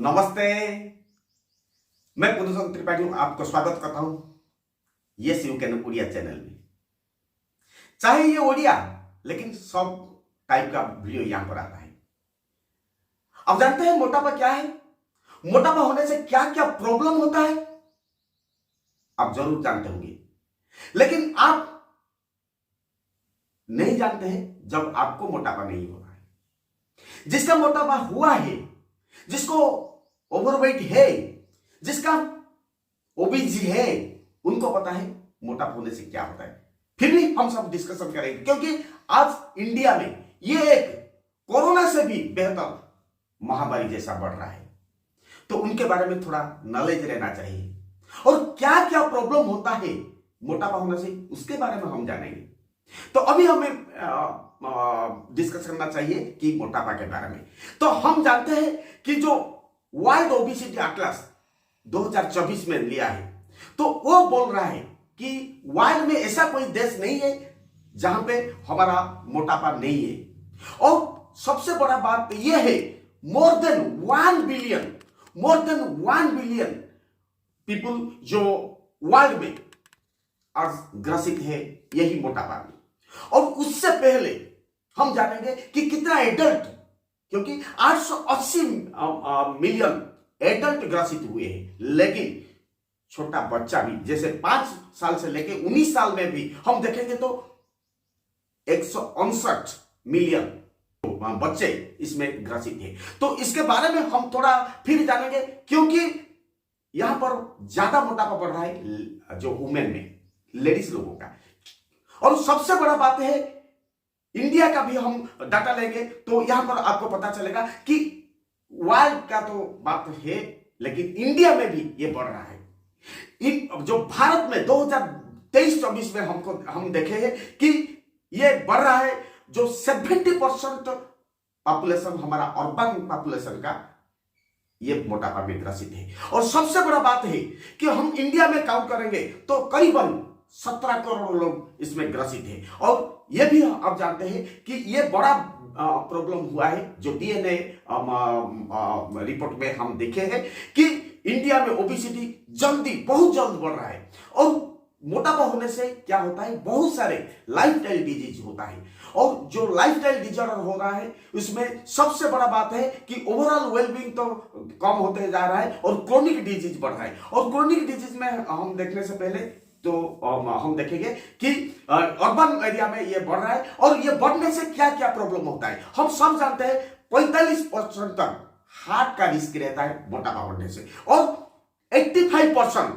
नमस्ते। मैं पुरुषोत्तम त्रिपाठी हूं, आपको स्वागत करता हूं ये शिव कैन उड़िया चैनल में। चाहे ये उड़िया लेकिन सब टाइप का वीडियो यहां पर आता है। अब जानते हैं मोटापा क्या है, मोटापा होने से क्या क्या प्रॉब्लम होता है, आप जरूर जानते होंगे, लेकिन आप नहीं जानते हैं जब आपको मोटापा नहीं हो रहा है। जिसका मोटापा हुआ है, जिसको ओवरवेट है, जिसका ओबीसी है, उनको पता है मोटापा होने से क्या होता है। फिर भी हम सब डिस्कशन करेंगे क्योंकि आज इंडिया में ये एक कोरोना से भी बेहतर महामारी जैसा बढ़ रहा है, तो उनके बारे में थोड़ा नॉलेज रहना चाहिए और क्या क्या प्रॉब्लम होता है मोटापा होने से, उसके बारे में हम जानेंगे। तो अभी हमें डिस्कस करना चाहिए कि मोटापा के बारे में। तो हम जानते हैं कि जो वर्ल्ड ओबेसिटी एटलस 2024 में लिया है, तो वो बोल रहा है कि वर्ल्ड में ऐसा कोई देश नहीं है जहां पे हमारा मोटापा नहीं है। और सबसे बड़ा बात यह है, मोर देन 1 बिलियन पीपल जो वर्ल्ड में आज ग्रसित है यही मोटापा में। और उससे पहले हम जानेंगे कि कितना एडल्ट, क्योंकि 880 मिलियन एडल्ट ग्रसित हुए हैं, लेकिन छोटा बच्चा भी, जैसे 5 साल से लेकर 19 साल में भी हम देखेंगे तो 159 मिलियन बच्चे इसमें ग्रसित हैं। तो इसके बारे में हम थोड़ा फिर जानेंगे, क्योंकि यहां पर ज्यादा मोटापा बढ़ रहा है जो वुमेन में, लेडीज लोगों का। और सबसे बड़ा बात है, इंडिया का भी हम डाटा लेंगे तो यहां पर आपको पता चलेगा कि वर्ल्ड का तो बात है, लेकिन इंडिया में भी ये बढ़ रहा है। जो भारत में 2023-24 में हम देखे हैं कि ये बढ़ रहा है, जो 70% पॉपुलेशन हमारा अर्बन पॉपुलेशन का ये मोटापा में ग्रसित है। और सबसे बड़ा बात है कि हम इंडिया में काउंट करेंगे तो करीबन 17 करोड़ लोग इसमें ग्रसित है। और यह भी आप जानते हैं कि यह बड़ा प्रॉब्लम हुआ है, जो डीएनए रिपोर्ट में हम देखे हैं कि इंडिया में ओबेसिटी बहुत जल्द बढ़ रहा है। और मोटापा होने से क्या होता है, बहुत सारे लाइफस्टाइल डिजीज होता है। और जो लाइफस्टाइल डिसऑर्डर हो रहा है उसमें सबसे बड़ा बात है कि ओवरऑल वेलबींग तो कम होते जा रहा है और क्रोनिक डिजीज बढ़ रहा है। और क्रोनिक डिजीज में हम देखने से पहले तो हम देखेंगे कि अर्बन एरिया में ये बढ़ रहा है। और ये बढ़ने से क्या क्या प्रॉब्लम होता है हम सब जानते हैं। 45% तक हार्ट का रिस्क रहता है मोटापा बढ़ने से, और 85%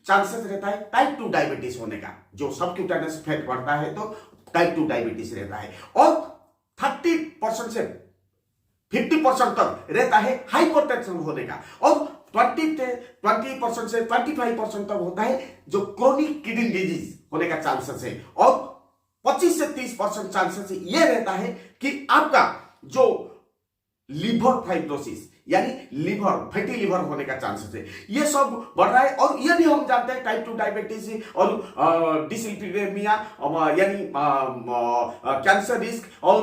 चांसेस रहता है टाइप 2 डायबिटीज होने का। जो सबक्यूटेनियस फैट बढ़ता है तो टाइप 2 डायबिटीज रहता है। और 30% से 50% तक रहता है हाइपरटेंशन होने का। और 20% से 25% तक होता है जो क्रोनिक किडनी डिजीज होने का चांसेस है। और 25 से 30% चांसेस ये रहता है कि आपका जो लिवर फाइब्रोसिस यानी फैटी लिवर होने का चांसेस है, ये सब बढ़ रहा है। और ये भी हम जानते हैं टाइप 2 डायबिटीज और डिसलिपिडेमिया यानी कैंसर रिस्क और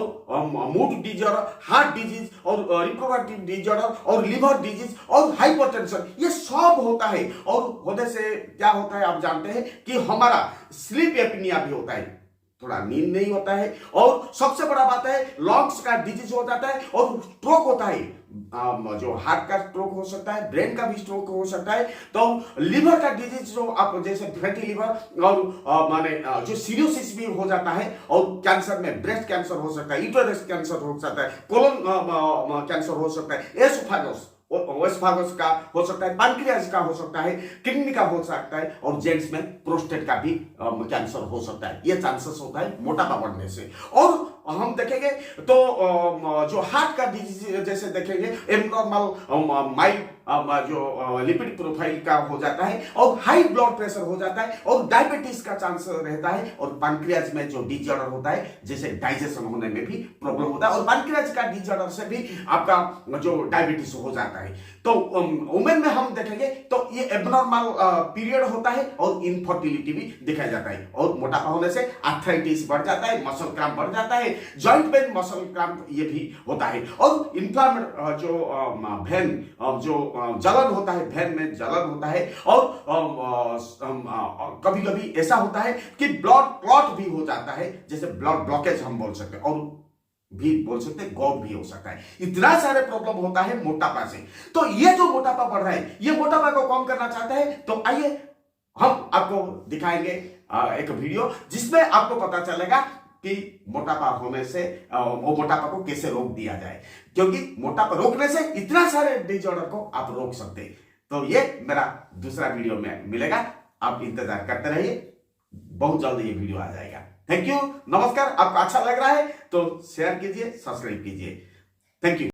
मूड डिजॉर्डर, हार्ट डिजीज और रिप्रोडक्टिव डिजॉर्डर और लिवर डिजीज और हाइपरटेंशन, ये सब होता है। और होने से क्या होता है आप जानते हैं कि हमारा स्लीप एपनिया भी होता है, थोड़ा नींद नहीं होता है। और सबसे बड़ा बात है लंग्स का डिजीज हो जाता है और स्ट्रोक होता है। जो हार्ट का स्ट्रोक हो सकता है, ब्रेन का भी स्ट्रोक हो सकता है। तो लिवर का डिजीज जो आप जैसे फैटी लिवर और माने जो सिरोसिस भी हो जाता है। और कैंसर में ब्रेस्ट कैंसर हो सकता है, यूटेरस कैंसर हो सकता है, कोलन कैंसर हो सकता है, एसोफेगस का हो सकता है, पैनक्रियाज का हो सकता है, किडनी का हो सकता है, और जेंट्स में प्रोस्टेट का भी कैंसर हो सकता है। ये चांसेस होता है मोटापा बढ़ने से। और हम देखेंगे तो जो हार्ट का डिजीज जैसे देखेंगे एबनॉर्मल माइल्ड जो लिपिड प्रोफाइल का हो जाता है और हाई ब्लड प्रेशर हो जाता है और डायबिटीज का चांस रहता है और पैंक्रियाज में जो डिसऑर्डर होता है जैसे डाइजेशन होने में भी प्रॉब्लम होता है और पैंक्रियाज का डिसऑर्डर से भी आपका जो डायबिटीज हो जाता है। तो वुमेन में हम देखेंगे तो ये एबनॉर्मल पीरियड होता है और इनफर्टिलिटी भी दिखाया जाता है और मोटापा होने से आर्थराइटिस बढ़ जाता है, मसल क्रैम्प बढ़ जाता है, जॉइंट पेन, मसल क्रैम्प ये भी होता है और इन्फ्लामेड जो वेन जो जलन होता है, वेन में जलन होता है और कभी कभी ऐसा होता है कि ब्लड क्लॉट भी हो जाता है, जैसे ब्लड ब्लॉकेज हम बोल सकते हैं और भी बोल सकते हैं गॉट भी हो सकता है। इतना सारे प्रॉब्लम होता है मोटापा से। तो ये जो मोटापा बढ़ रहा है, ये मोटापा को कम करना चाहता है, तो आइए हम आपको दिखाएंगे एक वीडियो जिसमें आपको पता चलेगा कि मोटापा होने से वो मोटापा को कैसे रोक दिया जाए, क्योंकि मोटापा रोकने से इतना सारे डिसऑर्डर को आप रोक सकते हैं। तो ये मेरा दूसरा वीडियो में मिलेगा, आप इंतजार करते रहिए, बहुत जल्द ये वीडियो आ जाएगा। थैंक यू, नमस्कार। आपको अच्छा लग रहा है तो शेयर कीजिए, सब्सक्राइब कीजिए। Thank you.